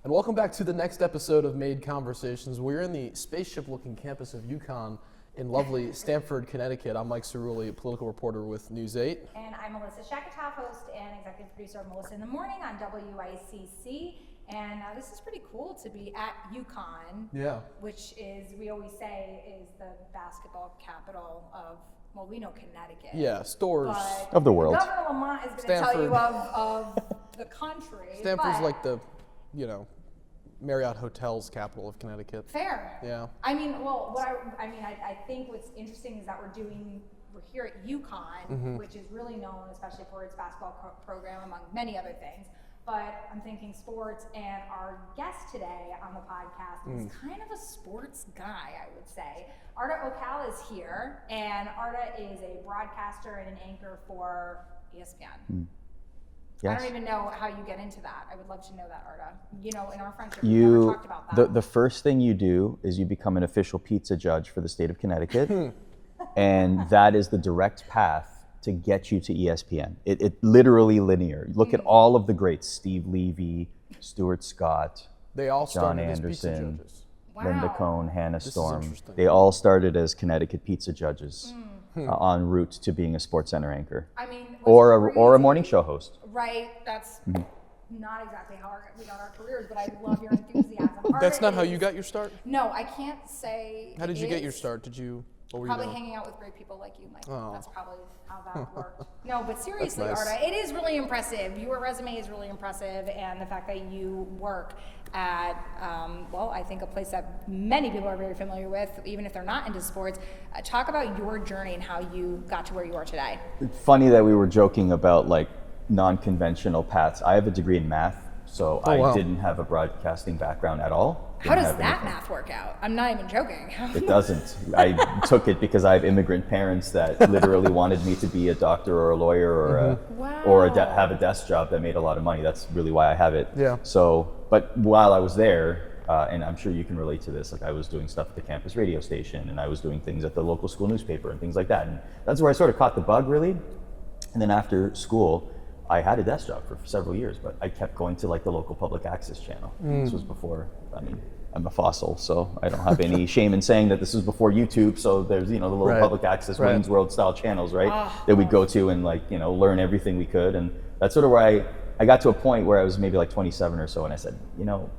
And welcome back to the next episode of Made Conversations. We're in the spaceship-looking campus of UConn in lovely Stamford, Connecticut. I'm Mike Cerulli, a political reporter with News 8. And I'm Melissa Shakatoff, host and executive producer of Melissa in the Morning on WICC. And this is pretty cool to be at UConn, which is, we always say, is the basketball capital of, well, we know Connecticut. Yeah, stores of the world. Governor Lamont is going to tell you of the country. Stanford's like the, Marriott Hotel's capital of Connecticut. Fair. Yeah. I mean, well, I think what's interesting is that we're here at UConn, which is really known, especially for its basketball program, among many other things. But I'm thinking sports, and our guest today on the podcast is kind of a sports guy, I would say. Arda Ocal is here, and Arda is a broadcaster and an anchor for ESPN. Yes. I don't even know how you get into that. I would love to know that, Arda. In our friendship, we never talked about that. The first thing you do is you become an official pizza judge for the state of Connecticut, and that is the direct path to get you to ESPN. It literally linear. Look at all of the greats: Steve Levy, Stuart Scott, They all John started as pizza Anderson, judges. Linda Cohn, Hannah This is Storm. interesting. They all started as Connecticut pizza judges en route to being a sports center anchor. I mean, or a morning show host. Right, that's not exactly how we got our careers, but I love your enthusiasm. That's Arda not how is- you got your start? No, I can't say. How did it you get your is. start? What were you Probably doing? hanging out with great people like you, Mike. Oh. That's probably how that worked. No, but seriously, nice. Arda, it is really impressive. Your resume is really impressive, and the fact that you work at, I think a place that many people are very familiar with, even if they're not into sports. Talk about your journey and how you got to where you are today. It's funny that we were joking about like non-conventional paths. I have a degree in math, so I didn't have a broadcasting background at all. How does that math work out? I'm not even joking. It doesn't. I took it because I have immigrant parents that literally wanted me to be a doctor or a lawyer or have a desk job that made a lot of money. That's really why I have it. Yeah. So, but while I was there, and I'm sure you can relate to this, like I was doing stuff at the campus radio station, and I was doing things at the local school newspaper and things like that. And that's where I sort of caught the bug, really. And then after school, I had a desk job for several years, but I kept going to like the local public access channel. This was before, I'm a fossil, so I don't have any shame in saying that this was before YouTube. So there's, the little public access Wayne's World style channels, right? That we'd go to and learn everything we could. And that's sort of where I got to a point where I was maybe like 27 or so. And I said,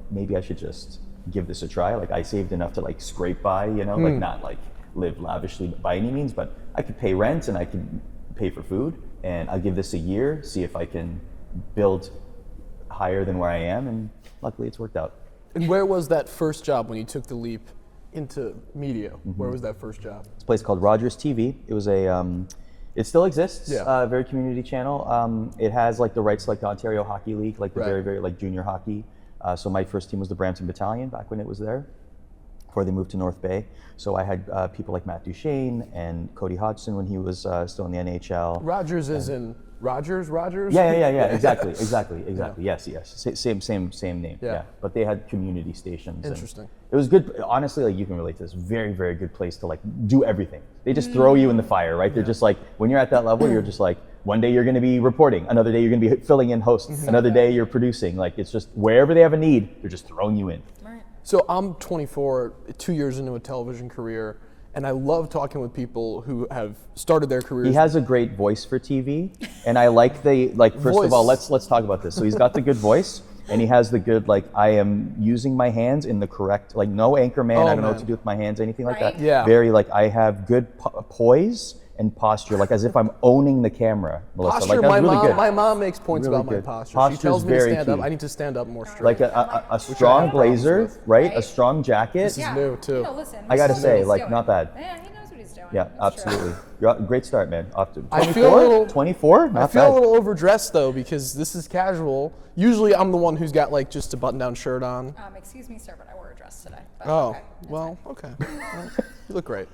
maybe I should just give this a try. Like I saved enough to like scrape by, like not like live lavishly by any means, but I could pay rent and I could pay for food. And I'll give this a year, see if I can build higher than where I am, and luckily it's worked out. And where was that first job when you took the leap into media? Where was that first job? It's a place called Rogers TV. It was it still exists, very community channel. It has like the rights to like the Ontario Hockey League, like the very, very like junior hockey. So my first team was the Brampton Battalion back when it was there, before they moved to North Bay. So I had people like Matt Duchesne and Cody Hodgson when he was still in the NHL. Rogers is in Rogers? Yeah, exactly. Yes. Same name. Yeah. But they had community stations. Interesting. It was good. Honestly, like you can relate to this. Very, very good place to like do everything. They just throw you in the fire, right? They're just like, when you're at that level, you're just like, one day you're going to be reporting, another day you're going to be filling in hosts, another day you're producing. Like it's just wherever they have a need, they're just throwing you in. So I'm 24, 2 years into a television career, and I love talking with people who have started their careers. He has a great voice for TV, and I like first of all, let's talk about this. So he's got the good voice, and he has the good, I am using my hands in the correct, no anchor man, I don't know what to do with my hands, anything like that. Yeah. Very, I have good poise and posture, as if I'm owning the camera, Melissa. Posture, That was really good. my mom makes points Really about good. my posture. She Posture's tells me to very stand up. key. I need to stand up more straight. Like a strong blazer, right? A strong jacket. This is new, too. Listen, I gotta he knows say, what he's doing. not bad. Yeah, he knows what he's doing. Yeah, That's absolutely. true. You're great start, man. Off to I feel a little 24? Not I feel bad. a little overdressed, though, because this is casual. Usually I'm the one who's got, just a button-down shirt on. Excuse me, sir, but I wore a dress today. But Okay. Well, you look great.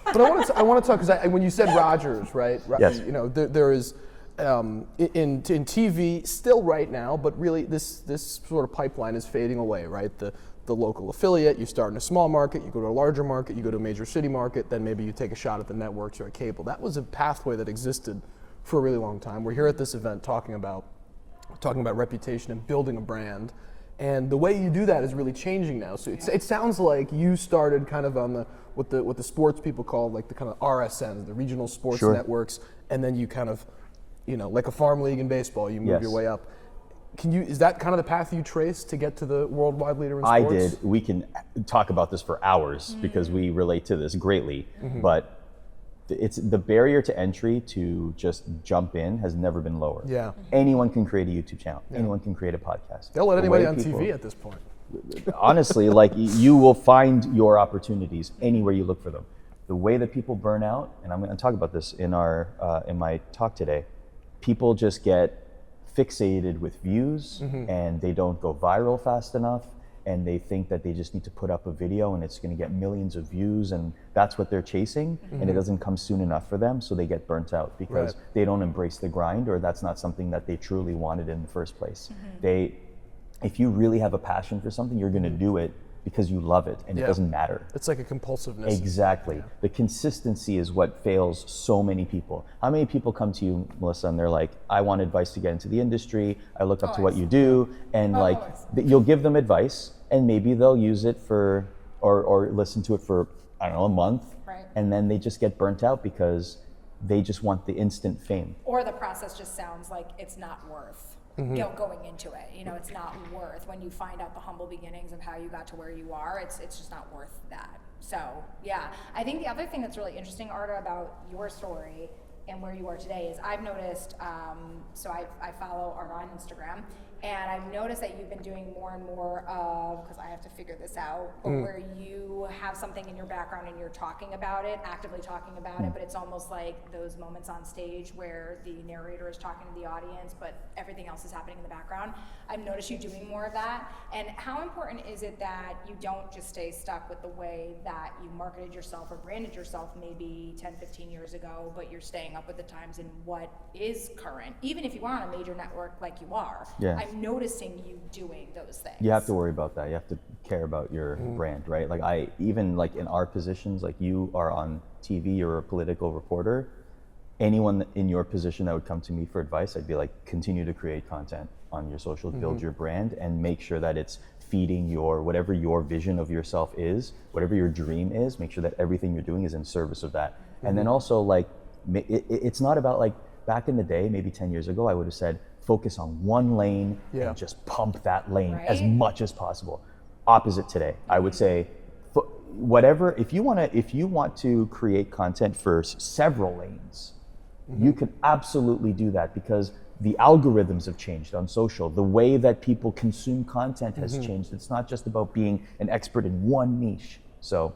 But I want to talk, because when you said Rogers, right? Yes. There is, in TV, still right now, but really this sort of pipeline is fading away, right? The local affiliate, you start in a small market, you go to a larger market, you go to a major city market, then maybe you take a shot at the networks or a cable. That was a pathway that existed for a really long time. We're here at this event talking about reputation and building a brand. And the way you do that is really changing now. So it sounds like you started kind of on the what the sports people call like the kind of RSNs, the regional sports Sure. networks, and then you kind of, like a farm league in baseball, you move Yes. your way up. Is that kind of the path you traced to get to the worldwide leader in sports? I did. We can talk about this for hours because we relate to this greatly. But it's the barrier to entry to just jump in has never been lower. Yeah. Anyone can create a YouTube channel. Anyone can create a podcast. They'll let anybody way on people- TV at this point. Honestly, like you will find your opportunities anywhere you look for them. The way that people burn out, and I'm going to talk about this in my talk today, people just get fixated with views and they don't go viral fast enough, and they think that they just need to put up a video and it's going to get millions of views, and that's what they're chasing, and it doesn't come soon enough for them, so they get burnt out because they don't embrace the grind, or that's not something that they truly wanted in the first place. If you really have a passion for something, you're going to do it because you love it, and it doesn't matter. It's like a compulsiveness. Exactly. Yeah. The consistency is what fails so many people. How many people come to you, Melissa, and they're like, I want advice to get into the industry, I look up to what you do, and you'll give them advice, and maybe they'll use it for, or listen to it for, I don't know, a month, and then they just get burnt out because they just want the instant fame. Or the process just sounds like it's not worth going into it. It's not worth, when you find out the humble beginnings of how you got to where you are, it's just not worth that. So yeah, I think the other thing that's really interesting, Arda, about your story and where you are today is I've noticed, so I follow Arda on Instagram, and I've noticed that you've been doing more and more of, because I have to figure this out, but where you have something in your background and you're talking about it, actively talking about it, but it's almost like those moments on stage where the narrator is talking to the audience, but everything else is happening in the background. I've noticed you doing more of that. And how important is it that you don't just stay stuck with the way that you marketed yourself or branded yourself maybe 10, 15 years ago, but you're staying up with the times and what is current, even if you are on a major network like you are. I'm noticing you doing those things. You have to worry about that. You have to care about your brand, right? Like even like in our positions, like you are on TV, you're a political reporter. Anyone in your position that would come to me for advice, I'd be like, continue to create content on your social, build your brand, and make sure that it's feeding whatever your vision of yourself is, whatever your dream is, make sure that everything you're doing is in service of that. And then also like, it's not about like, back in the day, maybe 10 years ago, I would have said, focus on one lane and just pump that lane as much as possible. Opposite today, I would say, whatever, if you want to create content for several lanes, you can absolutely do that, because the algorithms have changed on social. The way that people consume content has changed. It's not just about being an expert in one niche. So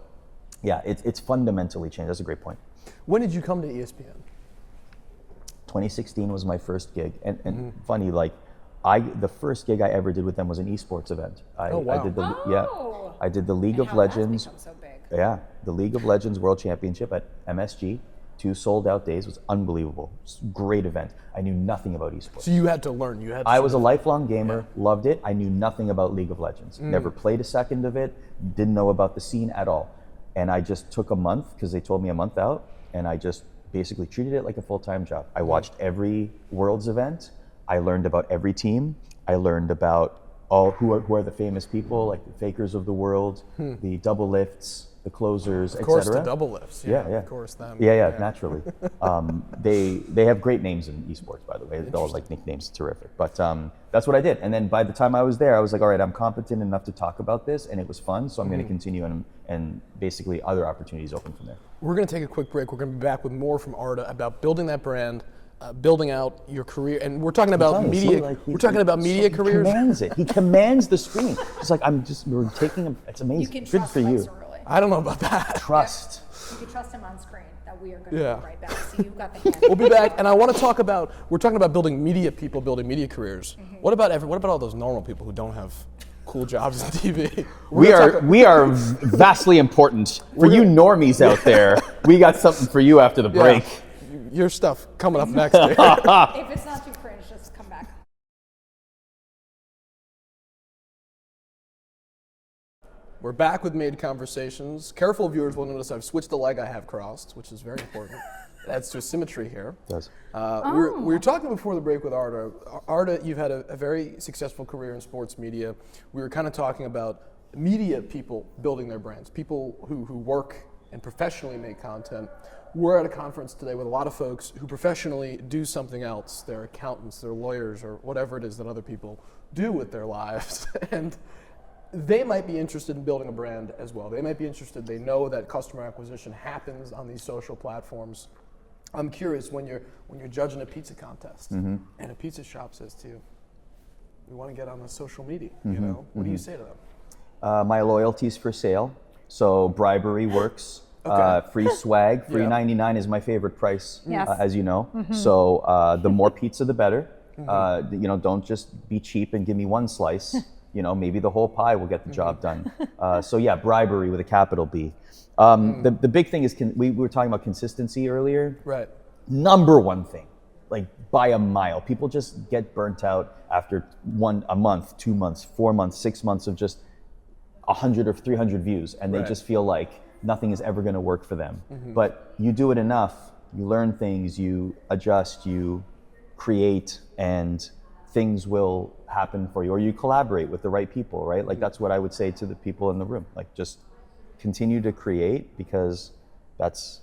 yeah, it's fundamentally changed. That's a great point. When did you come to ESPN? 2016 was my first gig, and funny, like the first gig I ever did with them was an esports event. I did the League of Legends. So big. Yeah, the League of Legends World Championship at MSG. 2 sold out days. It was unbelievable. It was a great event. I knew nothing about esports. So you had to learn. I was a lifelong gamer, loved it. I knew nothing about League of Legends. Never played a second of it, didn't know about the scene at all. And I just took a month, because they told me a month out, and I just basically treated it like a full-time job. I watched every Worlds event. I learned about every team. I learned about who are the famous people, like the Fakers of the world, the double lifts, the closers, etc. Of course, the double lifts. Yeah. Of course, them. Yeah, naturally. They have great names in esports, by the way. All like nicknames, terrific. But that's what I did. And then by the time I was there, I was like, all right, I'm competent enough to talk about this, and it was fun. So I'm going to continue, and basically other opportunities open from there. We're going to take a quick break. We're going to be back with more from Arda about building that brand, building out your career, and we're talking about media. We're talking about media careers. He commands it. He commands the screen. It's like we're taking him. It's amazing. You can Good trust for you. I don't know about that. Trust. You can trust him on screen. That we are going to be right back. So you've got the hand. We'll be back, and I want to talk about. We're talking about building media people, building media careers. What about all those normal people who don't have cool jobs in TV? We are vastly important for you normies out there. We got something for you after the break. Your stuff coming up next. Here. If it's not too cringe, just come back. We're back with Made Conversations. Careful viewers will notice I've switched the leg I have crossed, which is very important. adds to a symmetry here. It does. We were talking before the break with Arda. Arda, you've had a very successful career in sports media. We were kind of talking about media people building their brands, people who work and professionally make content. We're at a conference today with a lot of folks who professionally do something else. They're accountants, they're lawyers, or whatever it is that other people do with their lives. And they might be interested in building a brand as well. They might be interested, they know that customer acquisition happens on these social platforms. I'm curious, when you're judging a pizza contest and a pizza shop says to you, we want to get on the social media, you know, what do you say to them? My loyalty's for sale, so bribery works. Okay. Free swag, free Yeah. 99 is my favorite price, Yes. as you know. So the more pizza, the better. You know, don't just be cheap and give me one slice. You know, maybe the whole pie will get the job done. So yeah, bribery with a capital B. The big thing is, we were talking about consistency earlier. Right. Number one thing, like by a mile. People just get burnt out after a month, 2 months, 4 months, 6 months of just 100 or 300 views, and they Right. just feel like nothing is ever going to work for them. But you do it enough, you learn things, you adjust, you create, and things will happen for you, or you collaborate with the right people, right? Like that's what I would say to the people in the room. Like just continue to create, because that's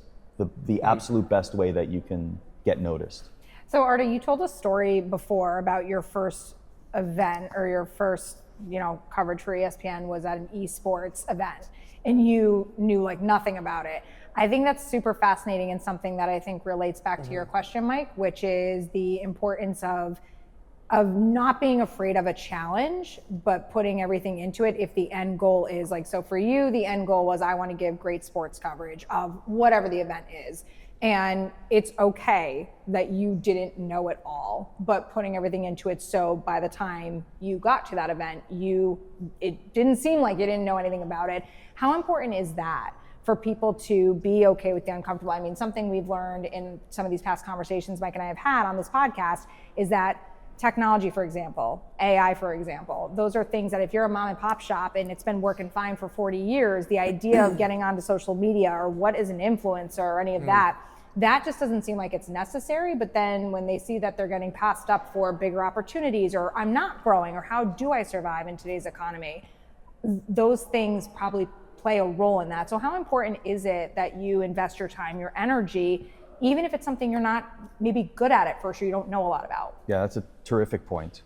the absolute best way that you can get noticed. So Arda, you told a story before about your first event, or your first, coverage for ESPN was at an esports event, and you knew like nothing about it. I think that's super fascinating, and something that I think relates back to your question, Mike, which is the importance of not being afraid of a challenge, but putting everything into it if the end goal is like, so for you, the end goal was, I want to give great sports coverage of whatever the event is. And it's okay that you didn't know it all, but putting everything into it, so by the time you got to that event, it didn't seem like you didn't know anything about it. How important is that for people to be okay with the uncomfortable? I mean, something we've learned in some of these past conversations Mike and I have had on this podcast is that technology, for example, AI, for example, those are things that if you're a mom and pop shop and it's been working fine for 40 years, the idea of getting onto social media, or what is an influencer, or any of that just doesn't seem like it's necessary. But then when they see that they're getting passed up for bigger opportunities, or I'm not growing, or how do I survive in today's economy, those things probably play a role in that. So how important is it that you invest your time, your energy, even if it's something you're not maybe good at first, or you don't know a lot about? Yeah, that's a terrific point.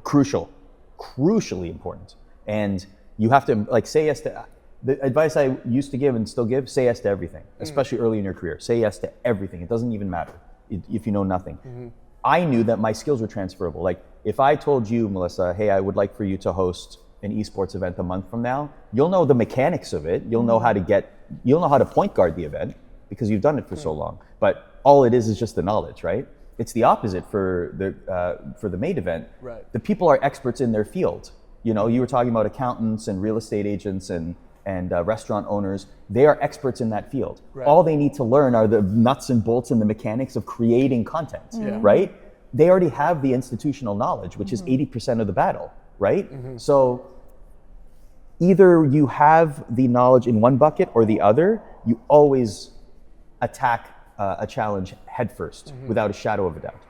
Crucially important. And you have to say yes to, the advice I used to give and still give, say yes to everything, especially early in your career. Say yes to everything. It doesn't even matter if you know nothing. I knew that my skills were transferable. Like if I told you, Melissa, hey, I would like for you to host an esports event a month from now, you'll know the mechanics of it. You'll know how to point guard the event, because you've done it for so long. But all it is just the knowledge, right? It's the opposite for the main event. Right. The people are experts in their field. You were talking about accountants and real estate agents and restaurant owners. They are experts in that field. Right. All they need to learn are the nuts and bolts and the mechanics of creating content, right? They already have the institutional knowledge, which is 80% of the battle, right? So either you have the knowledge in one bucket or the other. You always attack a challenge headfirst, without a shadow of a doubt.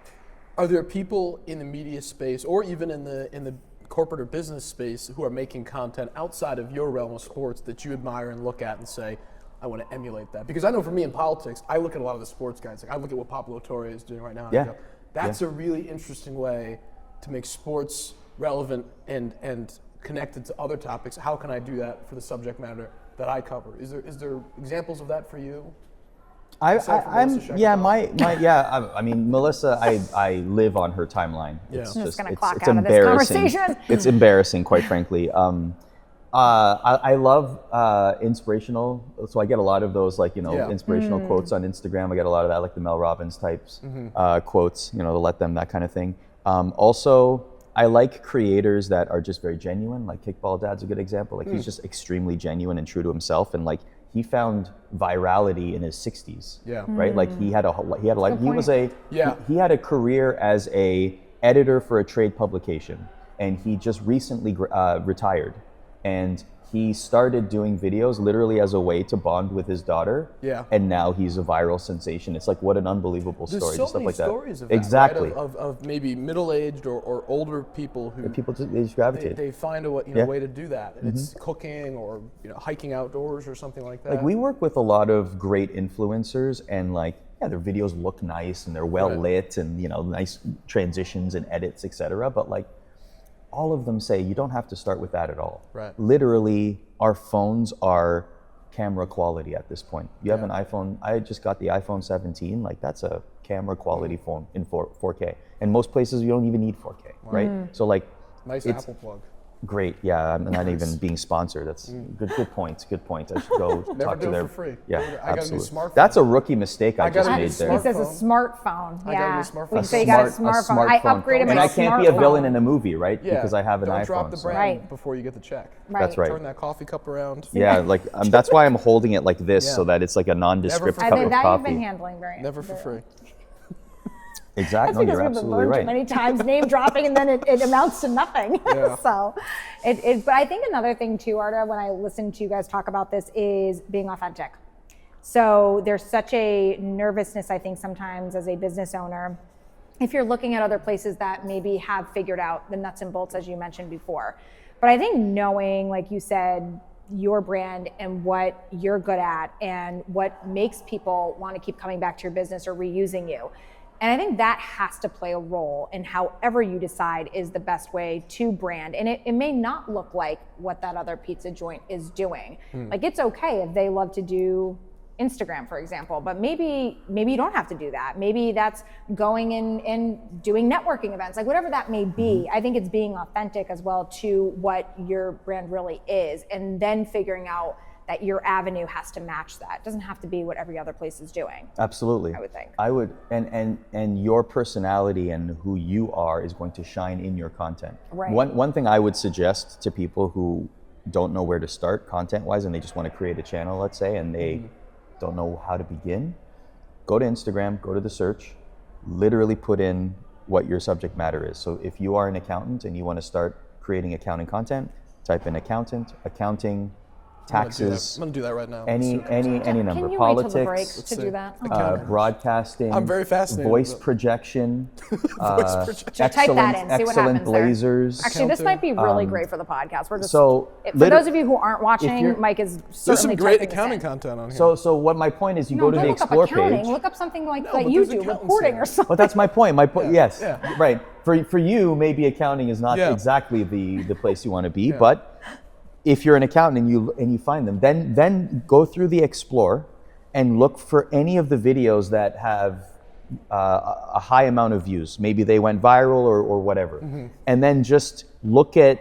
Are there people in the media space, or even in the corporate or business space, who are making content outside of your realm of sports that you admire and look at and say, I want to emulate that? Because I know for me in politics, I look at a lot of the sports guys. Like I look at what Pablo Torre is doing right now, and I go, that's a really interesting way to make sports relevant and connected to other topics. How can I do that for the subject matter that I cover? Is there examples of that for you? I mean, Melissa, I live on her timeline. Yeah. It's I'm just, just gonna it's clock out of this embarrassing. conversation. It's embarrassing, quite frankly. I love inspirational, so I get a lot of those, inspirational quotes on Instagram. I get a lot of that, like the Mel Robbins types quotes, to let them, that kind of thing. Also, I like creators that are just very genuine. Like Kickball Dad's a good example. Like he's just extremely genuine and true to himself, and he found virality in his 60s. Yeah. Right. Like he had a career as a editor for a trade publication, and he just recently retired, and he started doing videos literally as a way to bond with his daughter. Yeah. And now he's a viral sensation. It's like, what an unbelievable There's story. so Stuff many like stories that. of that, Exactly. right? Of maybe middle-aged or older people who People just, they just gravitate. they find a way to do that. And it's cooking or hiking outdoors or something like that. Like we work with a lot of great influencers, and like their videos look nice and they're well lit and nice transitions and edits, etc. But like all of them say you don't have to start with that at all. Right. Literally, our phones are camera quality at this point. You have an iPhone. I just got the iPhone 17. Like that's a camera quality phone in 4K. And most places you don't even need 4K, right? So like, nice it's Apple plug. great. Yeah, I'm not even being sponsored. That's good point. Good point. I should go talk to do it their. for free. Yeah, I got a new absolutely. smartphone. That's a rookie mistake I just got a made new there. He says a smartphone. I got a Yeah. new smartphone. We A say you got a Smart- smartphone. I upgraded my And I can't be a smartphone. villain in a movie, right? Yeah. Because I have an Don't iPhone. drop the so- brand Right. before you get the check. That's right. Turn that coffee cup around. Yeah, like that's why I'm holding it like this, Yeah. so that it's like a nondescript Never cup I think of that coffee. you've been handling very Never for free. Exactly. That's No, because you're we've been absolutely burned too right. many times, name dropping, and then it amounts to nothing. Yeah. So, but I think another thing too, Arda, when I listen to you guys talk about this, is being authentic. So there's such a nervousness, I think, sometimes as a business owner, if you're looking at other places that maybe have figured out the nuts and bolts, as you mentioned before. But I think knowing, like you said, your brand and what you're good at and what makes people want to keep coming back to your business or reusing you. And I think that has to play a role in however you decide is the best way to brand. And it may not look like what that other pizza joint is doing. Like it's okay if they love to do Instagram, for example, but maybe you don't have to do that. Maybe that's going in and doing networking events, like whatever that may be. I think it's being authentic as well to what your brand really is, and then figuring out that your avenue has to match that. It doesn't have to be what every other place is doing. Absolutely. I would think. I would, and your personality and who you are is going to shine in your content. Right. One thing I would suggest to people who don't know where to start content-wise, and they just want to create a channel, let's say, and they don't know how to begin, go to Instagram, go to the search, literally put in what your subject matter is. So if you are an accountant and you want to start creating accounting content, type in accountant, accounting, taxes, I'm gonna do that right now. any number, Can you politics, wait till the break to see. do that? broadcasting. I'm very fascinated Voice with it. projection. Just type that in, see what excellent happens there. blazers. Actually, this might be really great for the podcast. We're just so for liter- those of you who aren't you're- watching, Mike is There's certainly some great typing this accounting in. content on here. So what my point is, you No, go to don't the look up explore accounting. page. Look up something like No, that but you there's do, accountants reporting here. or something. But that's my point. Yes, yeah. right. For you, maybe accounting is not Yeah. exactly the place you want to be. But if you're an accountant and you find them, then go through the explore and look for any of the videos that have a high amount of views. Maybe they went viral or whatever. And then just look at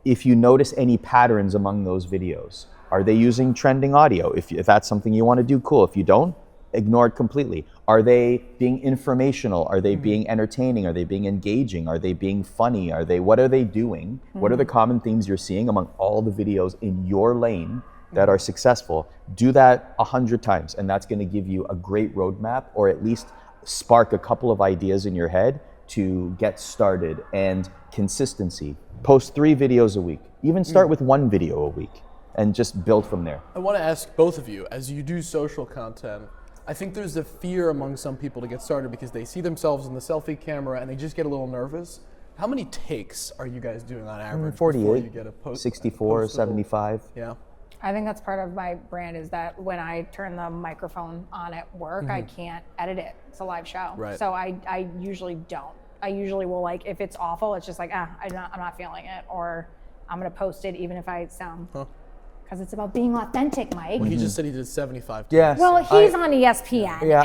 if you notice any patterns among those videos. Are they using trending audio? If that's something you want to do, cool. If you don't, ignore it completely. Are they being informational? Are they being entertaining? Are they being engaging? Are they being funny? What are they doing? What are the common themes you're seeing among all the videos in your lane that are successful? Do that 100 times, and that's going to give you a great roadmap, or at least spark a couple of ideas in your head to get started. And consistency. Post 3 videos a week. Even start with 1 video a week and just build from there. I want to ask both of you, as you do social content, I think there's a fear among some people to get started because they see themselves in the selfie camera and they just get a little nervous. How many takes are you guys doing on average before 48, you get a post? 64, postable? 75. Yeah. I think that's part of my brand is that when I turn the microphone on at work, I can't edit it. It's a live show. Right. So I usually don't. I usually will, like, if it's awful, it's just like, I'm not feeling it, or I'm going to post it even if I sound, because it's about being authentic, Mike. Well, he just said he did 75 takes. Yes. Well, he's on ESPN. Yeah,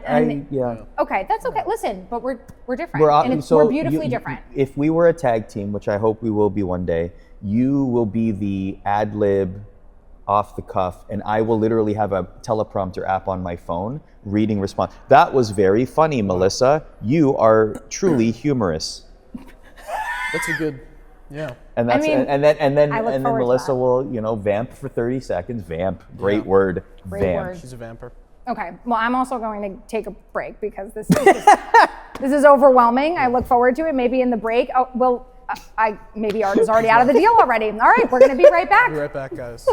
and okay, that's okay. Listen, but we're different, and so we're beautifully you- different. If we were a tag team, which I hope we will be one day, you will be the ad lib, off the cuff, and I will literally have a teleprompter app on my phone reading response. That was very funny, Melissa. You are truly humorous. That's a good, yeah. And that's I mean, and then I look forward to Melissa that. will vamp for 30 seconds. Vamp, great word. Great vamp. word. She's a vamper. Okay, well, I'm also going to take a break because this is this is overwhelming. I look forward to it. Maybe in the break, maybe Arda's already out of the deal already. All right, we're going to be right back. Be right back, guys.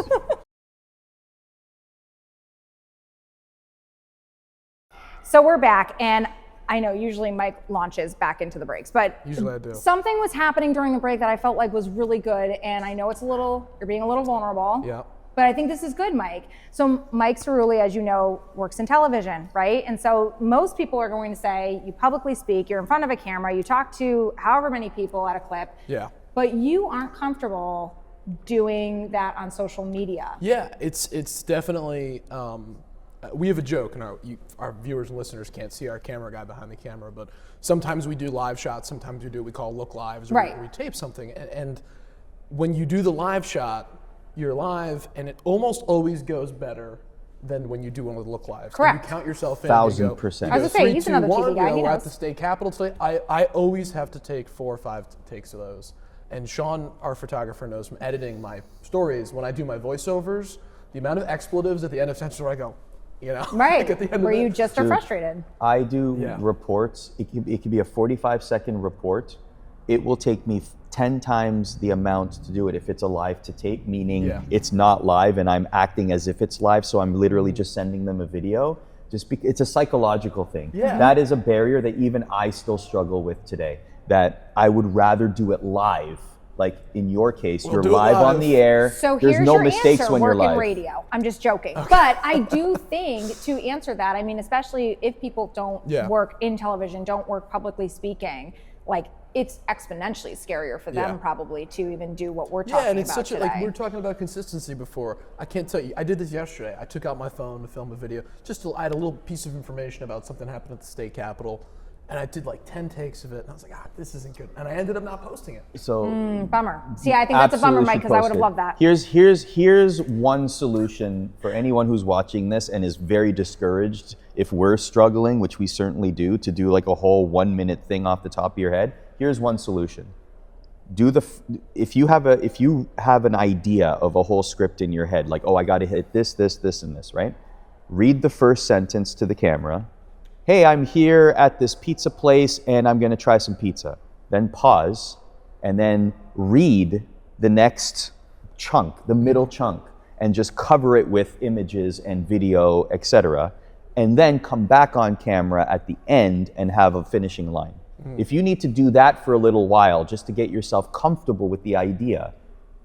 So we're back, and I know usually Mike launches back into the breaks, but Usually I do. something was happening during the break that I felt like was really good, and I know you're being a little vulnerable. Yeah. But I think this is good, Mike. So Mike Cerulli, as you know, works in television, right? And so most people are going to say, you publicly speak, you're in front of a camera, you talk to however many people at a clip, Yeah. but you aren't comfortable doing that on social media. Yeah, it's definitely. We have a joke, and our viewers and listeners can't see our camera guy behind the camera, but sometimes we do live shots, sometimes we do what we call look lives, or Right. we tape something. And when you do the live shot, you're live, and it almost always goes better than when you do one with look lives. Correct. You count yourself in. 1000%. You I go was gonna say, 3, he's 2, another 1, TV guy, he we're at knows. the state capitol today. I always have to take 4 or 5 takes of those. And Sean, our photographer, knows from editing my stories, when I do my voiceovers, the amount of expletives at the end of sentences where I go, Right, like at the end where of you it. just are frustrated. I do Yeah. reports. It could be a 45-second report. It will take me 10 times the amount to do it if it's a live to tape, meaning Yeah. it's not live and I'm acting as if it's live, so I'm literally just sending them a video. It's a psychological thing. Yeah. That is a barrier that even I still struggle with today, that I would rather do it live. Like in your case, We'll you're do it live on live. the air. So There's here's no your mistakes answer, when you're work in live. radio. I'm just joking. But I do think to answer that, I mean, especially if people don't Yeah. work in television, don't work publicly speaking, like it's exponentially scarier for them Yeah. probably to even do what we're talking Yeah, and it's about such today. we were talking about consistency before. I can't tell you. I did this yesterday. I took out my phone to film a video. I had a little piece of information about something happened at the state capitol, and I did like 10 takes of it, and I was like, this isn't good. And I ended up not posting it. So Bummer. See, I think that's a bummer, absolutely Mike, should because I would have post loved it. that. Here's one solution for anyone who's watching this and is very discouraged if we're struggling, which we certainly do, to do like a whole 1-minute thing off the top of your head. Here's one solution. If you have an idea of a whole script in your head, like, oh, I got to hit this, and this, right? Read the first sentence to the camera. Hey, I'm here at this pizza place and I'm going to try some pizza. Then pause and then read the next chunk, the middle chunk, and just cover it with images and video, etc. And then come back on camera at the end and have a finishing line. If you need to do that for a little while just to get yourself comfortable with the idea,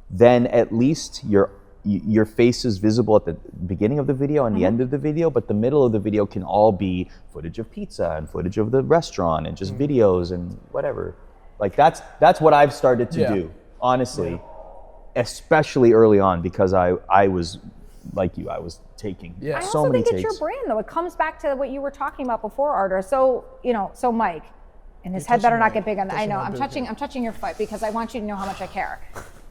then at least your face is visible at the beginning of the video and the end of the video, but the middle of the video can all be footage of pizza and footage of the restaurant and just videos and whatever. Like that's what I've started to do, honestly, especially early on, because I was like you, I was taking Yeah. I so also many think takes. it's your brand, though. It comes back to what you were talking about before, Arda. So, so Mike, and his head better not get big on that. I know, I'm touching your foot because I want you to know how much I care.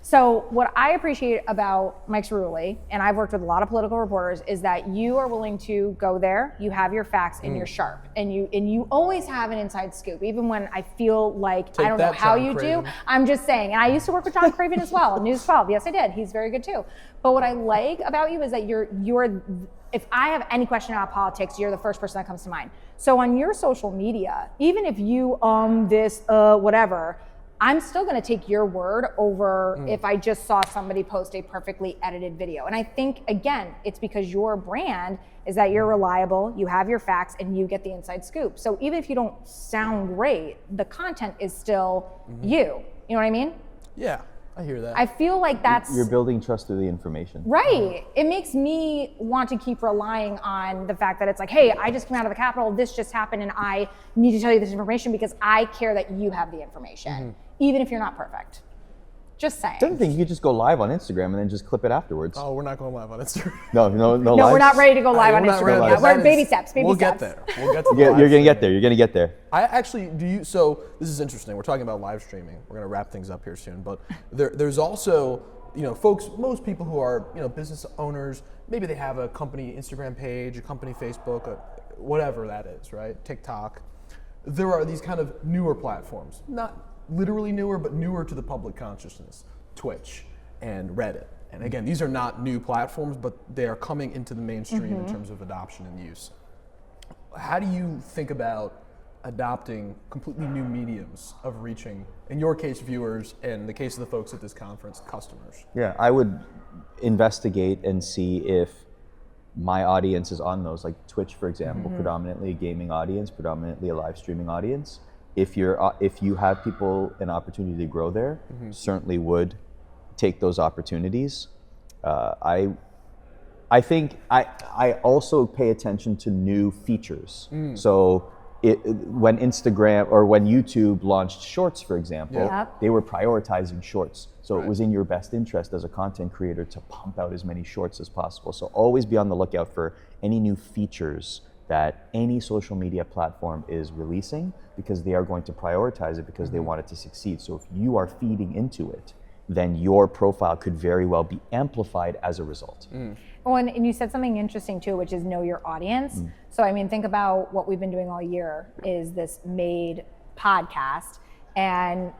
So what I appreciate about Mike Cerulli, and I've worked with a lot of political reporters, is that you are willing to go there, you have your facts, and you're sharp. And you always have an inside scoop, even when I feel like I don't know that, how John you Craven. do. I'm just saying, and I used to work with John Craven as well, News 12. Yes, I did. He's very good too. But what I like about you is that you're if I have any question about politics, you're the first person that comes to mind. So on your social media, even if you whatever, I'm still going to take your word over if I just saw somebody post a perfectly edited video. And I think, again, it's because your brand is that you're reliable, you have your facts, and you get the inside scoop. So even if you don't sound great, the content is still you. You know what I mean? Yeah, I hear that. I feel like that's You're building trust through the information. right. It makes me want to keep relying on the fact that it's like, hey, I just came out of the Capitol, this just happened, and I need to tell you this information because I care that you have the information, even if you're not perfect. Just saying. Don't think you could just go live on Instagram and then just clip it afterwards. Oh, we're not going live on Instagram. No, no, live? we're not ready to go live on We're not Instagram ready. yet. We're That baby is- steps. We'll steps. get there. We'll get to the You're live going to get streaming. there. You're going to get there. I actually so this is interesting. We're talking about live streaming. We're going to wrap things up here soon, but there's also, folks, most people who are, business owners, maybe they have a company Instagram page, a company Facebook, whatever that is, right? TikTok. There are these kind of newer platforms, not literally newer, but newer to the public consciousness, Twitch and Reddit. And again, these are not new platforms, but they are coming into the mainstream in terms of adoption and use. How do you think about adopting completely new mediums of reaching, in your case, viewers, and in the case of the folks at this conference, customers? Yeah, I would investigate and see if my audience is on those, like Twitch, for example, predominantly a gaming audience, predominantly a live streaming audience. If you have people an opportunity to grow there, certainly would take those opportunities. I think I also pay attention to new features. So when Instagram or when YouTube launched Shorts, for example, they were prioritizing Shorts. So it was in your best interest as a content creator to pump out as many Shorts as possible. So always be on the lookout for any new features that any social media platform is releasing, because they are going to prioritize it because they want it to succeed. So if you are feeding into it, then your profile could very well be amplified as a result. Oh, and you said something interesting too, which is know your audience. So I mean, think about what we've been doing all year is this made podcast. And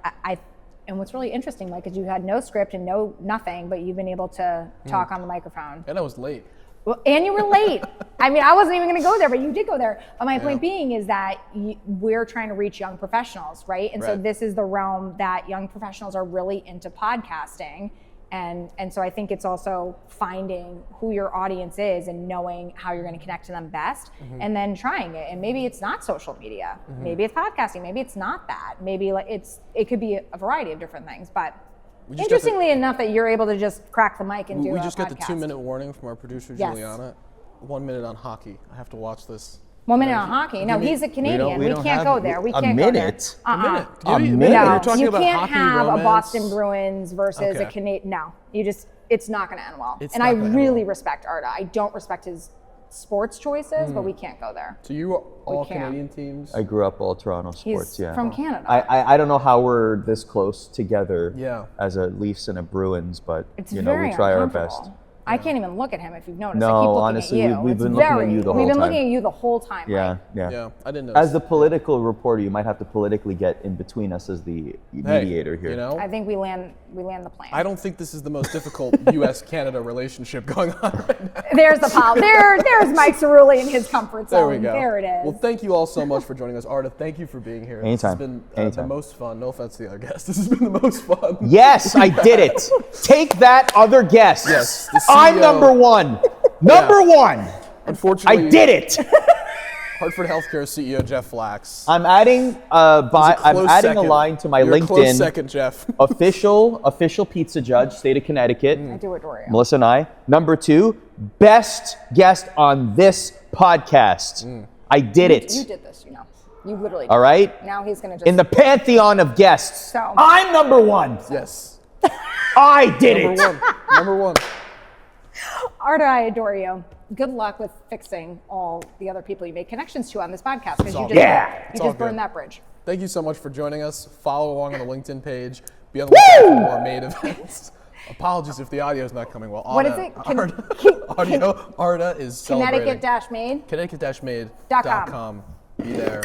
and what's really interesting, Mike, is you had no script and nothing, but you've been able to talk on the microphone. And I was late. Well, and you were late. I mean, I wasn't even going to go there, but you did go there. But my point being is that we're trying to reach young professionals, right? And so this is the realm that young professionals are really into podcasting. And so I think it's also finding who your audience is and knowing how you're going to connect to them best, and then trying it. And maybe it's not social media. Maybe it's podcasting. Maybe it's not that. Maybe it could be a variety of different things. But interestingly enough, that you're able to just crack the mic and do a podcast. We just got the 2-minute warning from our producer, Juliana. 1 minute on hockey. I have to watch this. 1 minute on hockey. No, he's a Canadian. We can't go there. We can't go there. A minute? A minute? A minute? No, You're talking you about can't hockey have romance? a Boston Bruins versus a Canadian. No, it's not going to end well. And I really respect Arda. I don't respect his sports choices, but we can't go there. So you were all Canadian teams? I grew up all Toronto sports, He's from Canada. I don't know how we're this close together Yeah. as a Leafs and a Bruins, but It's you know, very we try our uncomfortable. best. I can't even look at him if you've noticed. No, I keep looking honestly, at you. we've been looking at you the whole We've been time. looking at you the whole time. Yeah, Mike. yeah. I didn't know. As the political reporter, you might have to politically get in between us as the mediator here. You know? I think we land the plane. I don't think this is the most difficult U.S.-Canada relationship going on right now. There's the pal. There's Mike Cerulli in his comfort zone. There we go. There it is. Well, thank you all so much for joining us. Arda, thank you for being here. Anytime. This has been the Anytime. most fun. No offense to the other guests. This has been the most fun. Yes, I did it. Take that, other guests. Yes, the I'm CEO. number one. Number one. Unfortunately, I did it. Hartford Healthcare CEO Jeff Flax. I'm adding a line to my You're a close LinkedIn. second, Jeff. official pizza judge, state of Connecticut. I do adore you. Melissa and I. Number 2, best guest on this podcast. I did it. You did this, you know. You literally did. All right? Now he's going to just... In the pantheon of guests, So- I'm number 1. Yes. I did it. Number one. Number one. Arda, I adore you. Good luck with fixing all the other people you made connections to on this podcast, because you all just, good. It's all burned good. that bridge. Thank you so much for joining us. Follow along on the LinkedIn page. Be on the lookout for more made events. Apologies if the audio is not coming well. What is it? Arda is celebrating. Connecticut-made? Connecticut-made.com. Be there.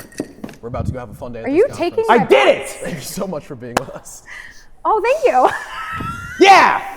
We're about to go have a fun day. Are you taking I my did it. Thank you so much for being with us. Oh, thank you. Yeah.